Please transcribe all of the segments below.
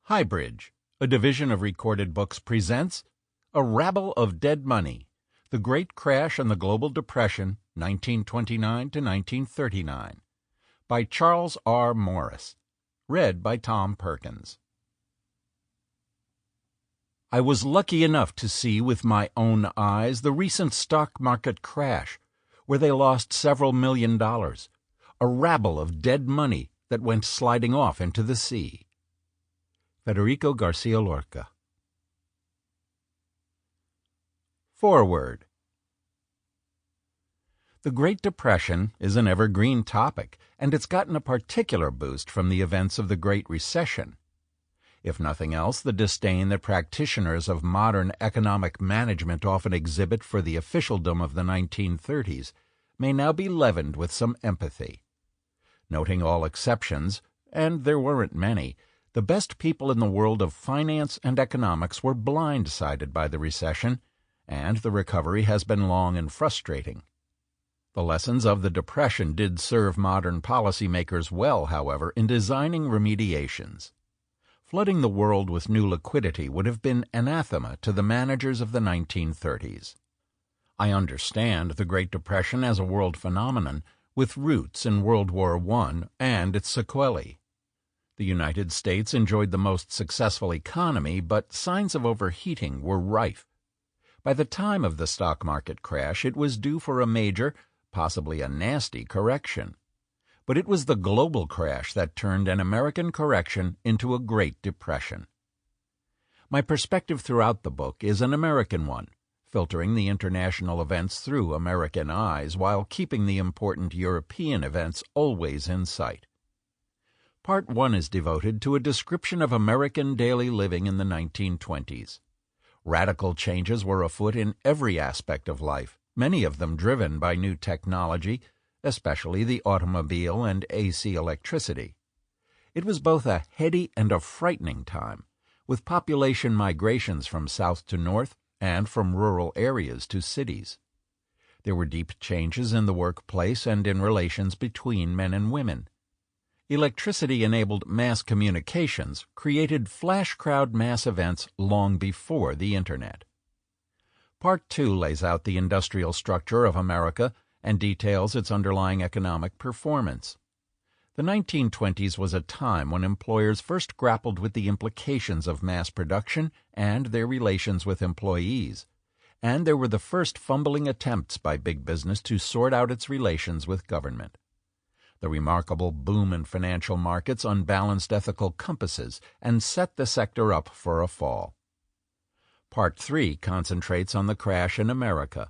HighBridge, a division of Recorded Books, presents A Rabble of Dead Money, The Great Crash and the Global Depression, 1929 to 1939, by Charles R. Morris, read by Tom Perkins. I was lucky enough to see with my own eyes the recent stock market crash, where they lost several $1 million, a rabble of dead money that went sliding off into the sea. Federico Garcia Lorca. Foreword. The Great Depression is an evergreen topic, and it's gotten a particular boost from the events of the Great Recession. If nothing else, the disdain that practitioners of modern economic management often exhibit for the officialdom of the 1930s may now be leavened with some empathy. Noting all exceptions, and there weren't many, the best people in the world of finance and economics were blindsided by the recession, and the recovery has been long and frustrating. The lessons of the Depression did serve modern policymakers well, however, in designing remediations. Flooding the world with new liquidity would have been anathema to the managers of the 1930s. I understand the Great Depression as a world phenomenon with roots in World War I and its sequelae. The United States enjoyed the most successful economy, but signs of overheating were rife. By the time of the stock market crash, it was due for a major, possibly a nasty, correction. But it was the global crash that turned an American correction into a Great Depression. My perspective throughout the book is an American one, filtering the international events through American eyes while keeping the important European events always in sight. Part 1 is devoted to a description of American daily living in the 1920s. Radical changes were afoot in every aspect of life, many of them driven by new technology, especially the automobile and AC electricity. It was both a heady and a frightening time, with population migrations from south to north and from rural areas to cities. There were deep changes in the workplace and in relations between men and women. Electricity-enabled mass communications created flash crowd mass events long before the Internet. Part 2 lays out the industrial structure of America and details its underlying economic performance. The 1920s was a time when employers first grappled with the implications of mass production and their relations with employees, and there were the first fumbling attempts by big business to sort out its relations with government. The remarkable boom in financial markets unbalanced ethical compasses and set the sector up for a fall. Part 3 concentrates on the crash in America.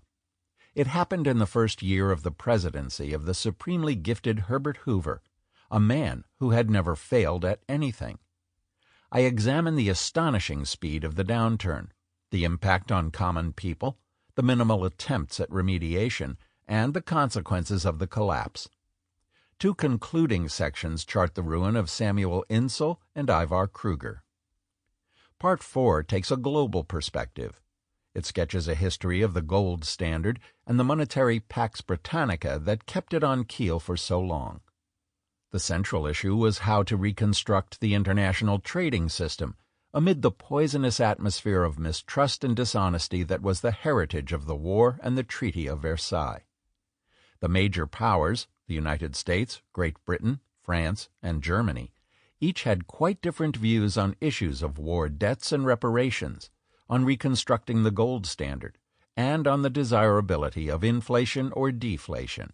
It happened in the first year of the presidency of the supremely gifted Herbert Hoover, a man who had never failed at anything. I examine the astonishing speed of the downturn, the impact on common people, the minimal attempts at remediation, and the consequences of the collapse. 2 concluding sections chart the ruin of Samuel Insull and Ivar Kruger. Part 4 takes a global perspective. It sketches a history of the gold standard and the monetary Pax Britannica that kept it on keel for so long. The central issue was how to reconstruct the international trading system amid the poisonous atmosphere of mistrust and dishonesty that was the heritage of the war and the Treaty of Versailles. The major powers, the United States, Great Britain, France, and Germany, each had quite different views on issues of war debts and reparations, on reconstructing the gold standard, and on the desirability of inflation or deflation.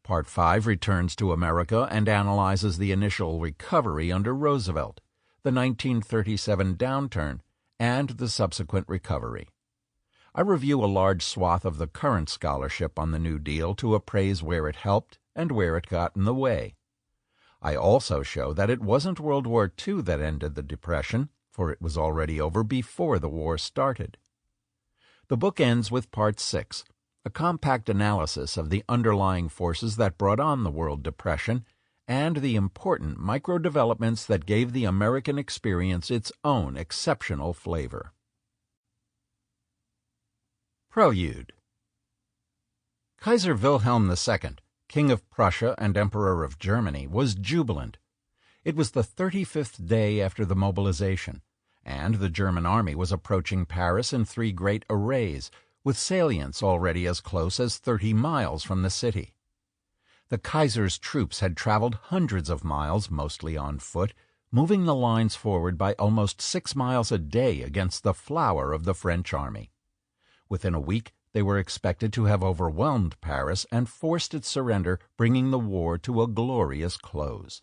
Part 5 returns to America and analyzes the initial recovery under Roosevelt, the 1937 downturn, and the subsequent recovery. I review a large swath of the current scholarship on the New Deal to appraise where it helped and where it got in the way. I also show that it wasn't World War II that ended the Depression, for it was already over before the war started. The book ends with Part 6, a compact analysis of the underlying forces that brought on the World Depression and the important micro-developments that gave the American experience its own exceptional flavor. Prelude. Kaiser Wilhelm II, King of Prussia and Emperor of Germany, was jubilant. It was the 35th day after the mobilization, and the German army was approaching Paris in three great arrays, with salients already as close as 30 miles from the city. The Kaiser's troops had traveled hundreds of miles, mostly on foot, moving the lines forward by almost 6 miles a day against the flower of the French army. Within a week, they were expected to have overwhelmed Paris and forced its surrender, bringing the war to a glorious close.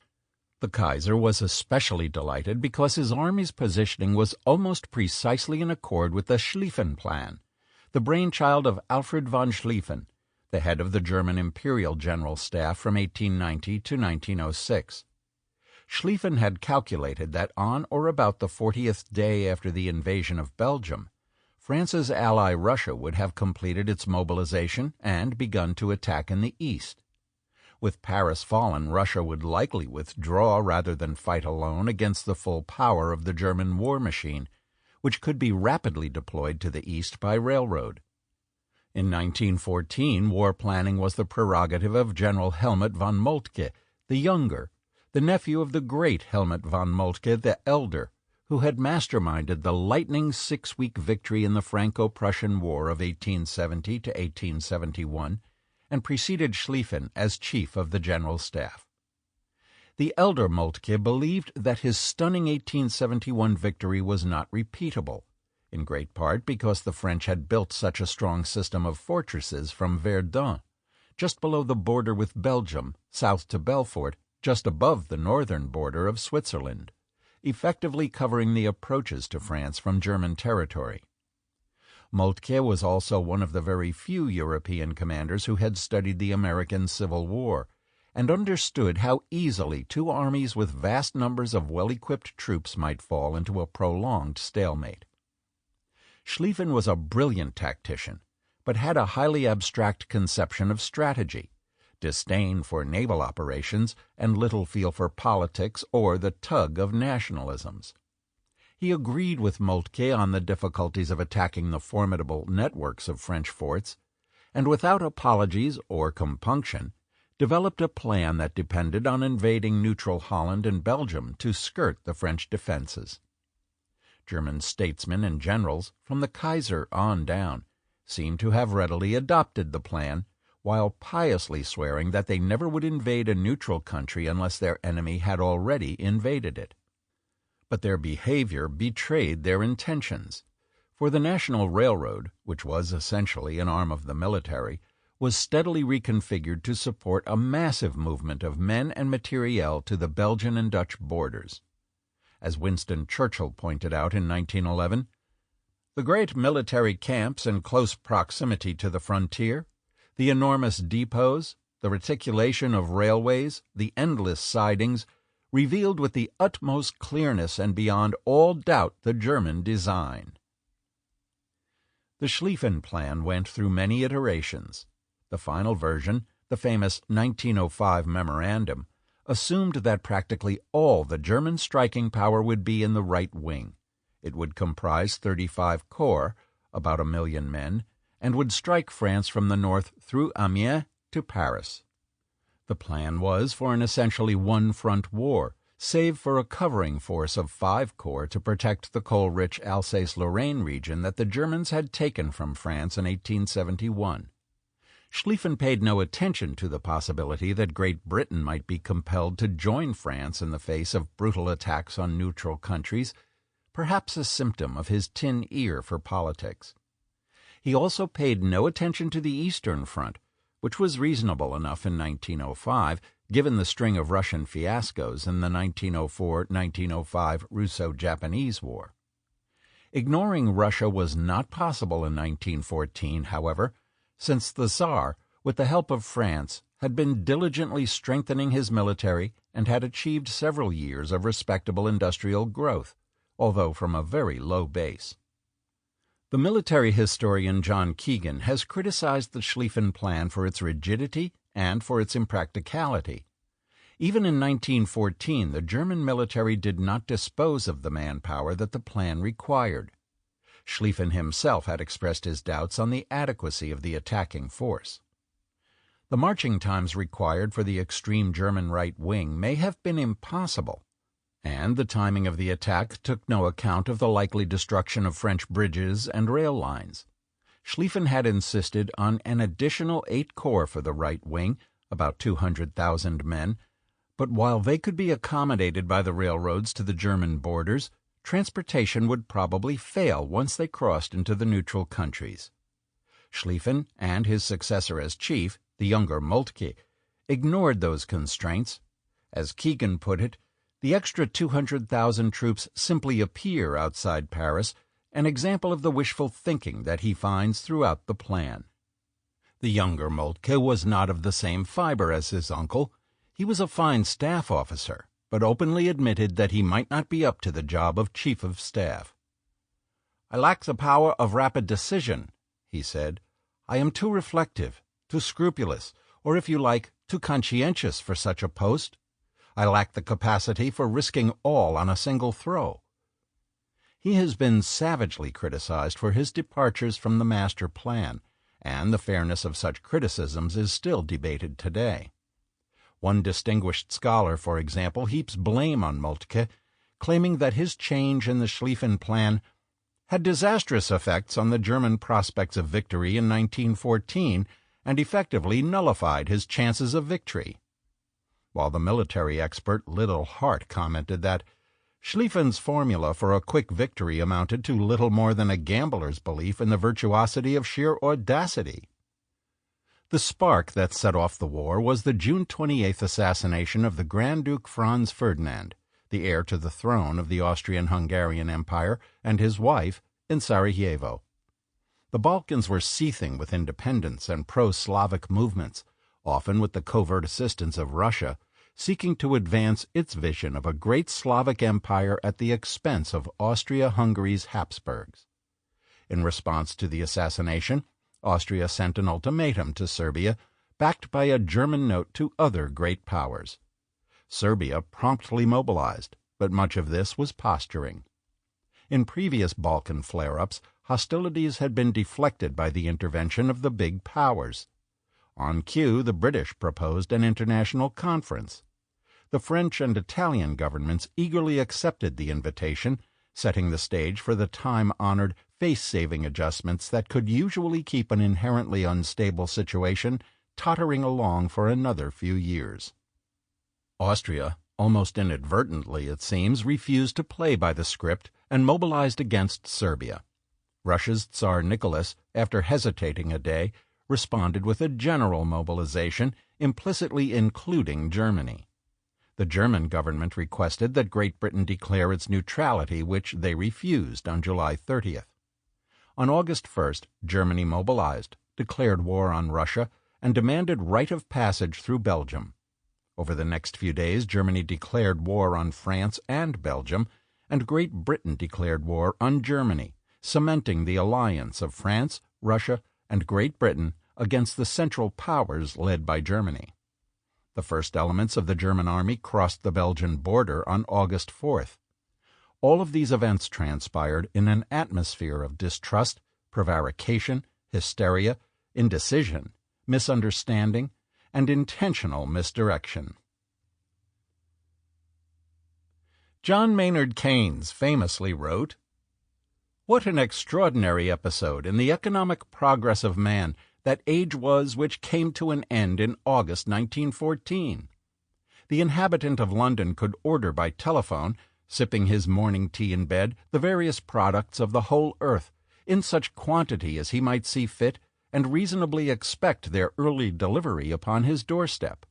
The Kaiser was especially delighted because his army's positioning was almost precisely in accord with the Schlieffen Plan, the brainchild of Alfred von Schlieffen, the head of the German Imperial General Staff from 1890 to 1906. Schlieffen had calculated that on or about the 40th day after the invasion of Belgium, France's ally Russia would have completed its mobilization and begun to attack in the east. With Paris fallen, Russia would likely withdraw rather than fight alone against the full power of the German war machine, which could be rapidly deployed to the east by railroad. In 1914, war planning was the prerogative of General Helmut von Moltke, the younger, the nephew of the great Helmut von Moltke the elder, who had masterminded the lightning 6-week victory in the Franco-Prussian War of 1870 to 1871, and preceded Schlieffen as chief of the General Staff. The elder Moltke believed that his stunning 1871 victory was not repeatable, in great part because the French had built such a strong system of fortresses from Verdun, just below the border with Belgium, south to Belfort, just above the northern border of Switzerland, effectively covering the approaches to France from German territory. Moltke was also one of the very few European commanders who had studied the American Civil War and understood how easily two armies with vast numbers of well-equipped troops might fall into a prolonged stalemate. Schlieffen was a brilliant tactician, but had a highly abstract conception of strategy, disdain for naval operations, and little feel for politics or the tug of nationalisms. He agreed with Moltke on the difficulties of attacking the formidable networks of French forts, and without apologies or compunction, developed a plan that depended on invading neutral Holland and Belgium to skirt the French defenses. German statesmen and generals, from the Kaiser on down, seem to have readily adopted the plan, while piously swearing that they never would invade a neutral country unless their enemy had already invaded it. But their behavior betrayed their intentions, for the National Railroad, which was essentially an arm of the military, was steadily reconfigured to support a massive movement of men and materiel to the Belgian and Dutch borders. As Winston Churchill pointed out in 1911, the great military camps in close proximity to the frontier, the enormous depots, the reticulation of railways, the endless sidings, revealed with the utmost clearness and beyond all doubt the German design. The Schlieffen Plan went through many iterations. The final version, the famous 1905 Memorandum, assumed that practically all the German striking power would be in the right wing. It would comprise 35 corps, about 1 million men, and would strike France from the north through Amiens to Paris. The plan was for an essentially one-front war, save for a covering force of 5 corps to protect the coal-rich Alsace-Lorraine region that the Germans had taken from France in 1871. Schlieffen paid no attention to the possibility that Great Britain might be compelled to join France in the face of brutal attacks on neutral countries, perhaps a symptom of his tin ear for politics. He also paid no attention to the Eastern Front, which was reasonable enough in 1905, given the string of Russian fiascos in the 1904-1905 Russo-Japanese War. Ignoring Russia was not possible in 1914, however, since the Tsar, with the help of France, had been diligently strengthening his military and had achieved several years of respectable industrial growth, although from a very low base. The military historian John Keegan has criticized the Schlieffen Plan for its rigidity and for its impracticality. Even in 1914, the German military did not dispose of the manpower that the plan required. Schlieffen himself had expressed his doubts on the adequacy of the attacking force. The marching times required for the extreme German right wing may have been impossible, and the timing of the attack took no account of the likely destruction of French bridges and rail lines. Schlieffen had insisted on an additional 8 corps for the right wing, about 200,000 men, but while they could be accommodated by the railroads to the German borders, transportation would probably fail once they crossed into the neutral countries. Schlieffen and his successor as chief, the younger Moltke, ignored those constraints. As Keegan put it, the extra 200,000 troops simply appear outside Paris, an example of the wishful thinking that he finds throughout the plan. The younger Moltke was not of the same fiber as his uncle. He was a fine staff officer, but openly admitted that he might not be up to the job of chief of staff. "I lack the power of rapid decision," he said. "I am too reflective, too scrupulous, or if you like, too conscientious for such a post. I lack the capacity for risking all on a single throw." He has been savagely criticized for his departures from the master plan, and the fairness of such criticisms is still debated today. One distinguished scholar, for example, heaps blame on Moltke, claiming that his change in the Schlieffen plan had disastrous effects on the German prospects of victory in 1914 and effectively nullified his chances of victory, while the military expert Little Hart commented that Schlieffen's formula for a quick victory amounted to little more than a gambler's belief in the virtuosity of sheer audacity. The spark that set off the war was the June 28th assassination of the Grand Duke Franz Ferdinand, the heir to the throne of the Austrian-Hungarian Empire, and his wife, in Sarajevo. The Balkans were seething with independence and pro-Slavic movements, often with the covert assistance of Russia, seeking to advance its vision of a great Slavic empire at the expense of Austria-Hungary's Habsburgs. In response to the assassination, Austria sent an ultimatum to Serbia, backed by a German note to other great powers. Serbia promptly mobilized, but much of this was posturing. In previous Balkan flare-ups, hostilities had been deflected by the intervention of the big powers. On cue, the British proposed an international conference. The French and Italian governments eagerly accepted the invitation, setting the stage for the time-honored face-saving adjustments that could usually keep an inherently unstable situation tottering along for another few years. Austria, almost inadvertently it seems, refused to play by the script and mobilized against Serbia. Russia's Tsar Nicholas, after hesitating a day, responded with a general mobilization, implicitly including Germany. The German government requested that Great Britain declare its neutrality, which they refused on July 30th. On August 1st, Germany mobilized, declared war on Russia, and demanded right of passage through Belgium. Over the next few days, Germany declared war on France and Belgium, and Great Britain declared war on Germany, cementing the alliance of France, Russia, and Great Britain against the Central Powers led by Germany. The first elements of the German army crossed the Belgian border on August 4th. All of these events transpired in an atmosphere of distrust, prevarication, hysteria, indecision, misunderstanding, and intentional misdirection. John Maynard Keynes famously wrote, "What an extraordinary episode in the economic progress of man that age was which came to an end in August 1914. The inhabitant of London could order by telephone, sipping his morning tea in bed, the various products of the whole earth, in such quantity as he might see fit, and reasonably expect their early delivery upon his doorstep.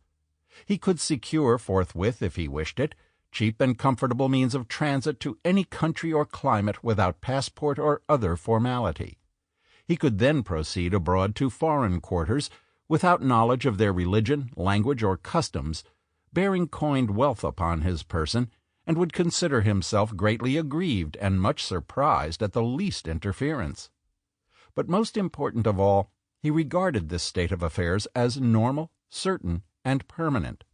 He could secure forthwith, if he wished it, cheap and comfortable means of transit to any country or climate without passport or other formality. He could then proceed abroad to foreign quarters, without knowledge of their religion, language, or customs, bearing coined wealth upon his person, and would consider himself greatly aggrieved and much surprised at the least interference. But most important of all, he regarded this state of affairs as normal, certain, and permanent.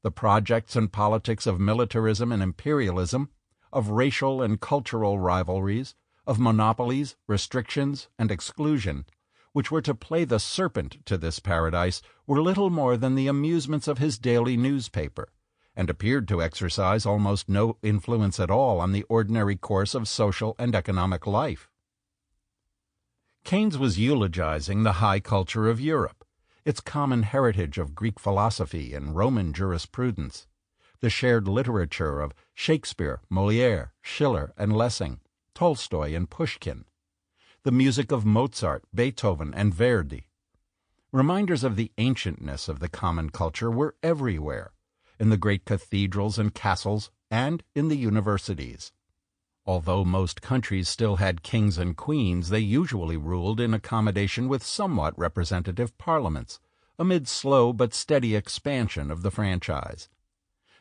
The projects and politics of militarism and imperialism, of racial and cultural rivalries, of monopolies, restrictions, and exclusion, which were to play the serpent to this paradise, were little more than the amusements of his daily newspaper, and appeared to exercise almost no influence at all on the ordinary course of social and economic life. Keynes was eulogizing the high culture of Europe, its common heritage of Greek philosophy and Roman jurisprudence, the shared literature of Shakespeare, Molière, Schiller, and Lessing, Tolstoy and Pushkin, the music of Mozart, Beethoven, and Verdi. Reminders of the ancientness of the common culture were everywhere, in the great cathedrals and castles, and in the universities. Although most countries still had kings and queens, they usually ruled in accommodation with somewhat representative parliaments, amid slow but steady expansion of the franchise.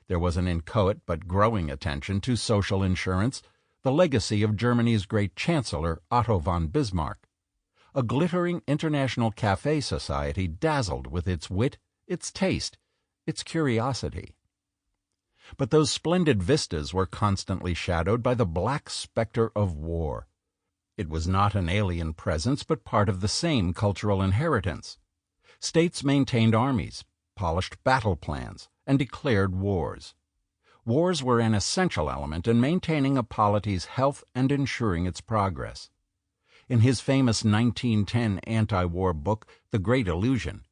There was an inchoate but growing attention to social insurance, the legacy of Germany's great Chancellor Otto von Bismarck. A glittering international cafe society dazzled with its wit, its taste, its curiosity. But those splendid vistas were constantly shadowed by the black specter of war. It was not an alien presence, but part of the same cultural inheritance. States maintained armies, polished battle plans, and declared wars. Wars were an essential element in maintaining a polity's health and ensuring its progress. In his famous 1910 anti-war book, The Great Illusion,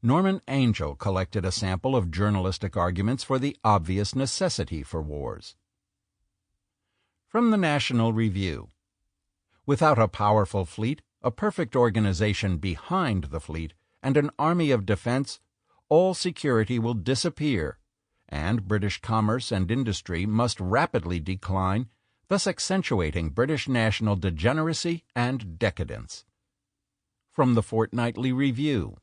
Norman Angell collected a sample of journalistic arguments for the obvious necessity for wars. From the National Review: without a powerful fleet, a perfect organization behind the fleet, and an army of defense, all security will disappear, and British commerce and industry must rapidly decline, thus accentuating British national degeneracy and decadence. From the Fortnightly Review: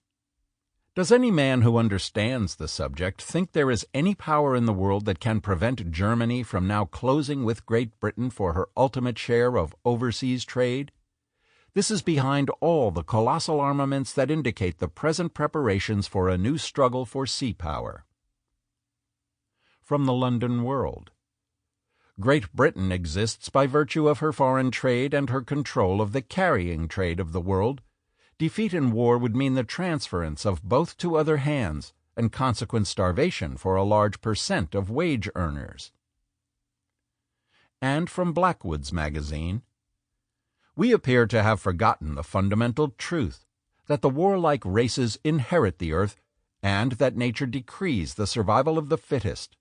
does any man who understands the subject think there is any power in the world that can prevent Germany from now closing with Great Britain for her ultimate share of overseas trade? This is behind all the colossal armaments that indicate the present preparations for a new struggle for sea power. From the London World: Great Britain exists by virtue of her foreign trade and her control of the carrying trade of the world. Defeat in war would mean the transference of both to other hands, and consequent starvation for a large % of wage earners. And from Blackwood's magazine: we appear to have forgotten the fundamental truth that the warlike races inherit the earth, and that nature decrees the survival of the fittest.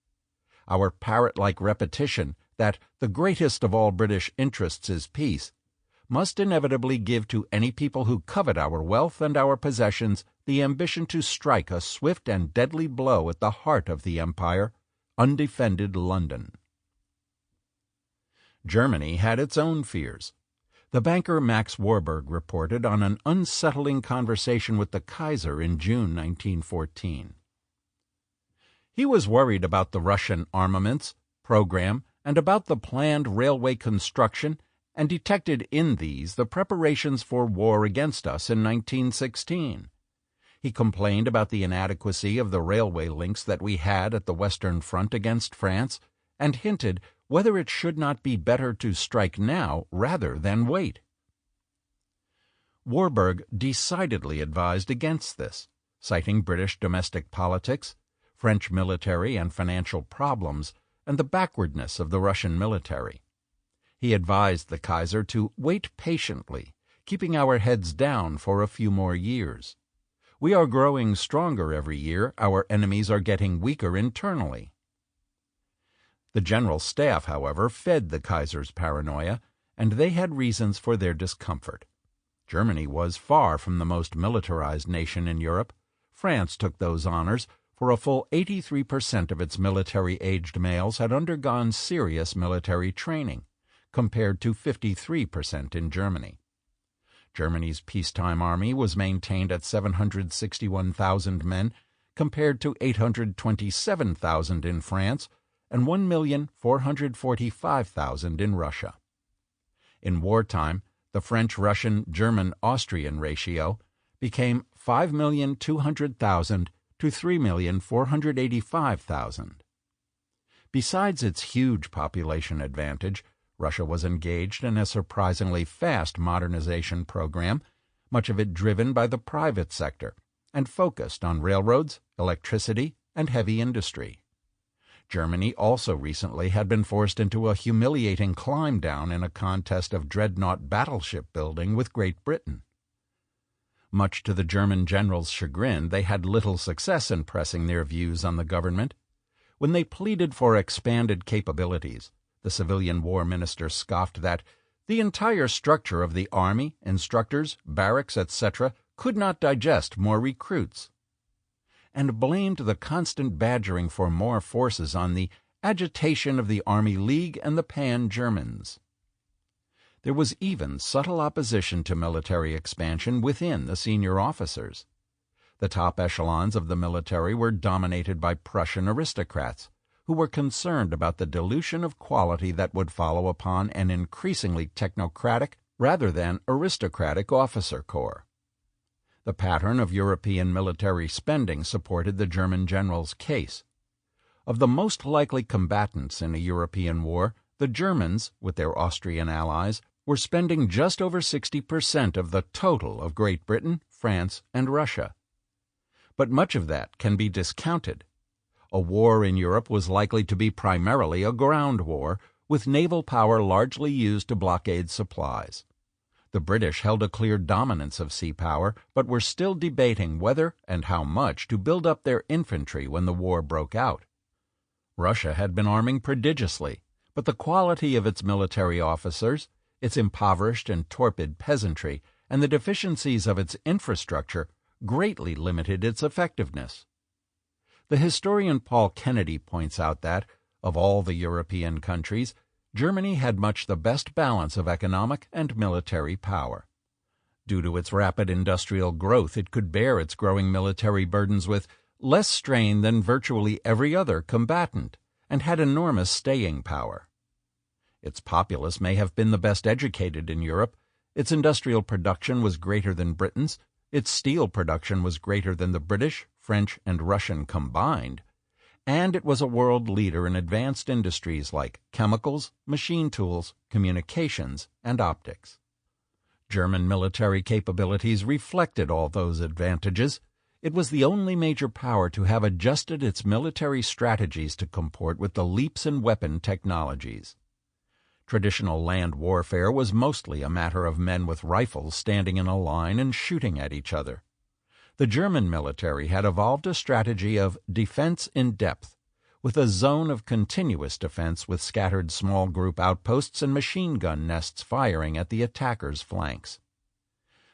Our parrot-like repetition that the greatest of all British interests is peace must inevitably give to any people who covet our wealth and our possessions the ambition to strike a swift and deadly blow at the heart of the empire, undefended London. Germany had its own fears. The banker Max Warburg reported on an unsettling conversation with the Kaiser in June 1914. He was worried about the Russian armaments, program, and about the planned railway construction, and detected in these the preparations for war against us in 1916. He complained about the inadequacy of the railway links that we had at the Western Front against France, and hinted whether it should not be better to strike now rather than wait. Warburg decidedly advised against this, citing British domestic politics, French military and financial problems, and the backwardness of the Russian military. He advised the Kaiser to wait patiently, keeping our heads down for a few more years. We are growing stronger every year, our enemies are getting weaker internally. The General Staff, however, fed the Kaiser's paranoia, and they had reasons for their discomfort. Germany was far from the most militarized nation in Europe. France took those honors, for a full 83% of its military-aged males had undergone serious military training, compared to 53% in Germany. Germany's peacetime army was maintained at 761,000 men, compared to 827,000 in France and 1,445,000 in Russia. In wartime, the French-Russian-German-Austrian ratio became 5,200,000 to 3,485,000. Besides its huge population advantage, Russia was engaged in a surprisingly fast modernization program, much of it driven by the private sector, and focused on railroads, electricity, and heavy industry. Germany also recently had been forced into a humiliating climb-down in a contest of dreadnought battleship building with Great Britain. Much to the German generals' chagrin, they had little success in pressing their views on the government. When they pleaded for expanded capabilities, the civilian war minister scoffed that the entire structure of the army, instructors, barracks, etc., could not digest more recruits, and blamed the constant badgering for more forces on the agitation of the Army League and the Pan-Germans. There was even subtle opposition to military expansion within the senior officers. The top echelons of the military were dominated by Prussian aristocrats, who were concerned about the dilution of quality that would follow upon an increasingly technocratic rather than aristocratic officer corps. The pattern of European military spending supported the German general's case. Of the most likely combatants in a European war, the Germans, with their Austrian allies, were spending just over 60% of the total of Great Britain, France, and Russia. But much of that can be discounted. A war in Europe was likely to be primarily a ground war, with naval power largely used to blockade supplies. The British held a clear dominance of sea power, but were still debating whether and how much to build up their infantry when the war broke out. Russia had been arming prodigiously, but the quality of its military officers, its impoverished and torpid peasantry, and the deficiencies of its infrastructure greatly limited its effectiveness. The historian Paul Kennedy points out that, of all the European countries, Germany had much the best balance of economic and military power. Due to its rapid industrial growth, it could bear its growing military burdens with less strain than virtually every other combatant, and had enormous staying power. Its populace may have been the best educated in Europe, its industrial production was greater than Britain's, its steel production was greater than the British, French, and Russian combined, and it was a world leader in advanced industries like chemicals, machine tools, communications, and optics. German military capabilities reflected all those advantages. It was the only major power to have adjusted its military strategies to comport with the leaps in weapon technologies. Traditional land warfare was mostly a matter of men with rifles standing in a line and shooting at each other. The German military had evolved a strategy of defense in depth, with a zone of continuous defense with scattered small group outposts and machine gun nests firing at the attacker's flanks.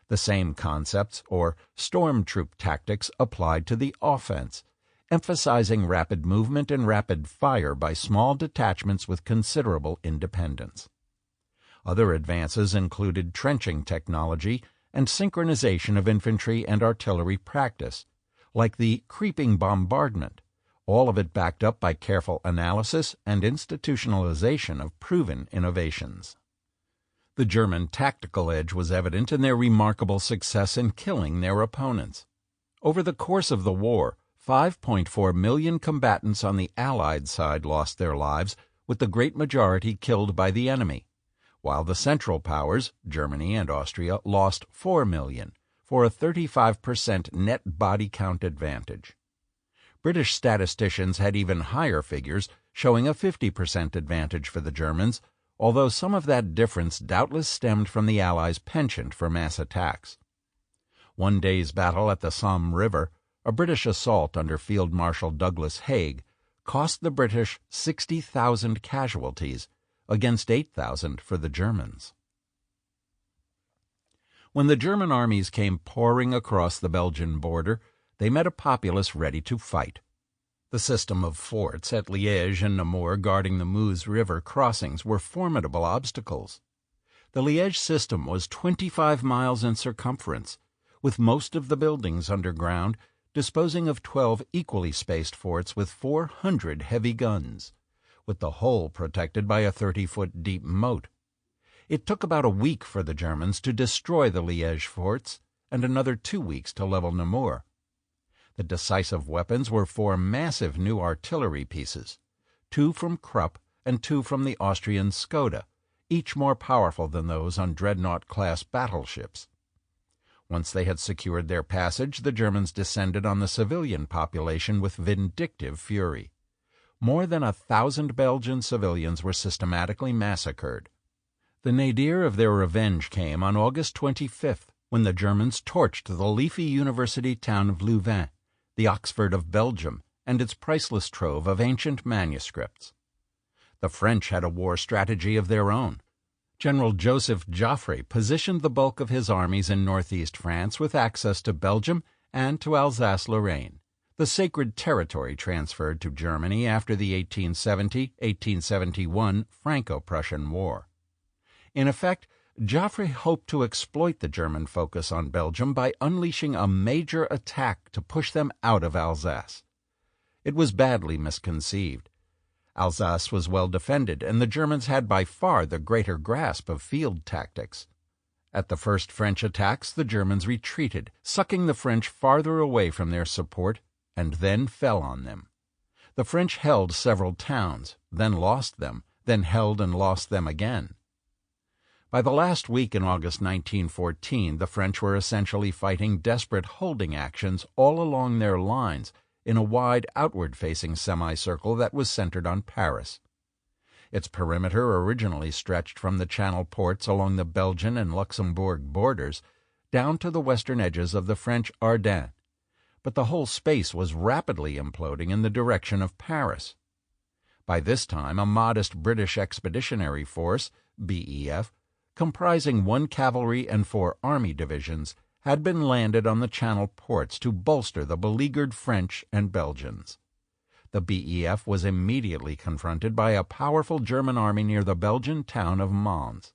The same concepts, or storm troop tactics, applied to the offense, emphasizing rapid movement and rapid fire by small detachments with considerable independence. Other advances included trenching technology and synchronization of infantry and artillery practice, like the creeping bombardment, all of it backed up by careful analysis and institutionalization of proven innovations. The German tactical edge was evident in their remarkable success in killing their opponents. Over the course of the war, 5.4 million combatants on the Allied side lost their lives, with the great majority killed by the enemy, while the Central Powers, Germany and Austria, lost 4 million, for a 35% net body count advantage. British statisticians had even higher figures, showing a 50% advantage for the Germans, although some of that difference doubtless stemmed from the Allies' penchant for mass attacks. One day's battle at the Somme River, a British assault under Field Marshal Douglas Haig, cost the British 60,000 casualties, against 8,000 for the Germans. When the German armies came pouring across the Belgian border, they met a populace ready to fight. The system of forts at Liège and Namur guarding the Meuse River crossings were formidable obstacles. The Liège system was 25 miles in circumference, with most of the buildings underground, disposing of 12 equally spaced forts with 400 heavy guns, with the whole protected by a 30-foot deep moat. It took about a week for the Germans to destroy the Liège forts, and another 2 weeks to level Namur. The decisive weapons were 4 massive new artillery pieces, 2 from Krupp and 2 from the Austrian Skoda, each more powerful than those on dreadnought-class battleships. Once they had secured their passage, the Germans descended on the civilian population with vindictive fury. more than 1,000 Belgian civilians were systematically massacred. The nadir of their revenge came on August 25th, when the Germans torched the leafy university town of Louvain, the Oxford of Belgium, and its priceless trove of ancient manuscripts. The French had a war strategy of their own. General Joseph Joffre positioned the bulk of his armies in northeast France with access to Belgium and to Alsace-Lorraine, the sacred territory transferred to Germany after the 1870-1871 Franco-Prussian War. In effect, Joffre hoped to exploit the German focus on Belgium by unleashing a major attack to push them out of Alsace. It was badly misconceived. Alsace was well defended, and the Germans had by far the greater grasp of field tactics. At the first French attacks, the Germans retreated, sucking the French farther away from their support, and then fell on them. The French held several towns, then lost them, then held and lost them again. By the last week in August 1914, the French were essentially fighting desperate holding actions all along their lines in a wide outward-facing semicircle that was centered on Paris. Its perimeter originally stretched from the Channel ports along the Belgian and Luxembourg borders down to the western edges of the French Ardennes, but the whole space was rapidly imploding in the direction of Paris. By this time, a modest British Expeditionary Force, BEF, comprising 1 cavalry and 4 army divisions, had been landed on the Channel ports to bolster the beleaguered French and Belgians. The BEF was immediately confronted by a powerful German army near the Belgian town of Mons.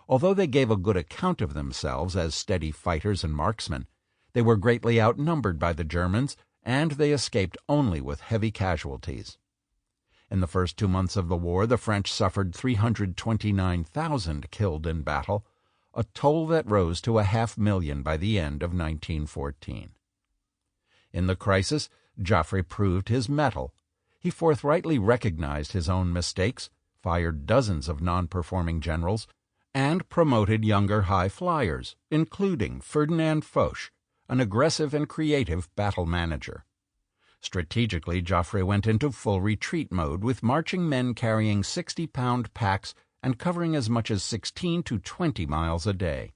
Although they gave a good account of themselves as steady fighters and marksmen, they were greatly outnumbered by the Germans, and they escaped only with heavy casualties. In the first 2 months of the war, the French suffered 329,000 killed in battle, a toll that rose to 500,000 by the end of 1914. In the crisis, Joffre proved his mettle. He forthrightly recognized his own mistakes, fired dozens of non-performing generals, and promoted younger high flyers, including Ferdinand Foch, an aggressive and creative battle manager. Strategically, Joffre went into full retreat mode with marching men carrying 60-pound packs and covering as much as 16 to 20 miles a day.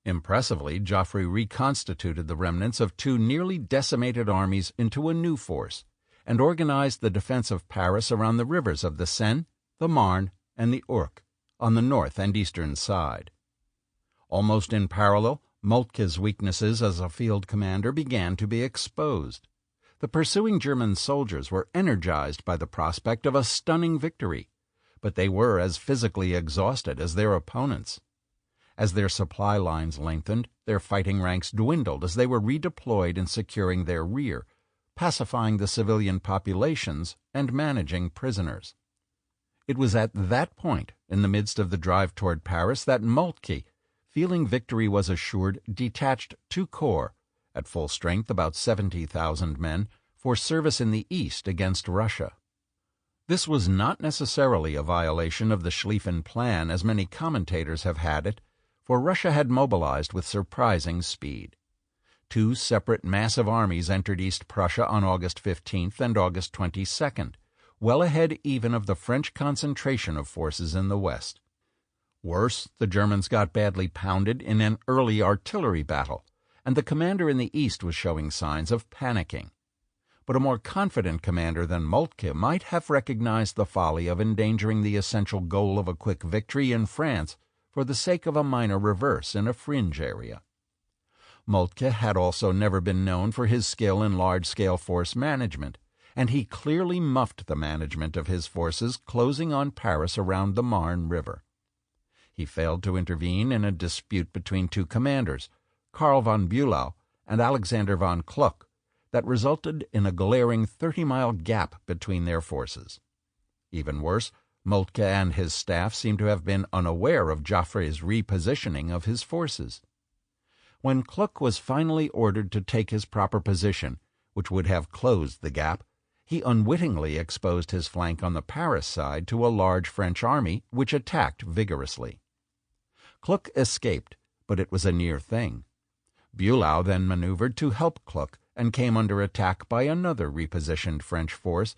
Impressively, Joffre reconstituted the remnants of 2 nearly decimated armies into a new force and organized the defense of Paris around the rivers of the Seine, the Marne, and the Ourcq on the north and eastern side. Almost in parallel, Moltke's weaknesses as a field commander began to be exposed. The pursuing German soldiers were energized by the prospect of a stunning victory, but they were as physically exhausted as their opponents. As their supply lines lengthened, their fighting ranks dwindled as they were redeployed in securing their rear, pacifying the civilian populations, and managing prisoners. It was at that point, in the midst of the drive toward Paris, that Moltke, feeling victory was assured, detached 2 corps, at full strength about 70,000 men, for service in the east against Russia. This was not necessarily a violation of the Schlieffen Plan, as many commentators have had it, for Russia had mobilized with surprising speed. 2 separate massive armies entered East Prussia on August 15th and August 22nd, well ahead even of the French concentration of forces in the west. Worse, the Germans got badly pounded in an early artillery battle, and the commander in the east was showing signs of panicking. But a more confident commander than Moltke might have recognized the folly of endangering the essential goal of a quick victory in France for the sake of a minor reverse in a fringe area. Moltke had also never been known for his skill in large-scale force management, and he clearly muffed the management of his forces closing on Paris around the Marne River. He failed to intervene in a dispute between 2 commanders, Karl von Bülow and Alexander von Kluck, that resulted in a glaring 30-mile gap between their forces. Even worse, Moltke and his staff seem to have been unaware of Joffre's repositioning of his forces. When Kluck was finally ordered to take his proper position, which would have closed the gap, he unwittingly exposed his flank on the Paris side to a large French army which attacked vigorously. Kluck escaped, but it was a near thing. Bülow then maneuvered to help Kluck and came under attack by another repositioned French force,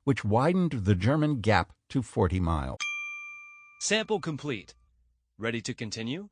which widened the German gap to 40 miles. Sample complete. Ready to continue?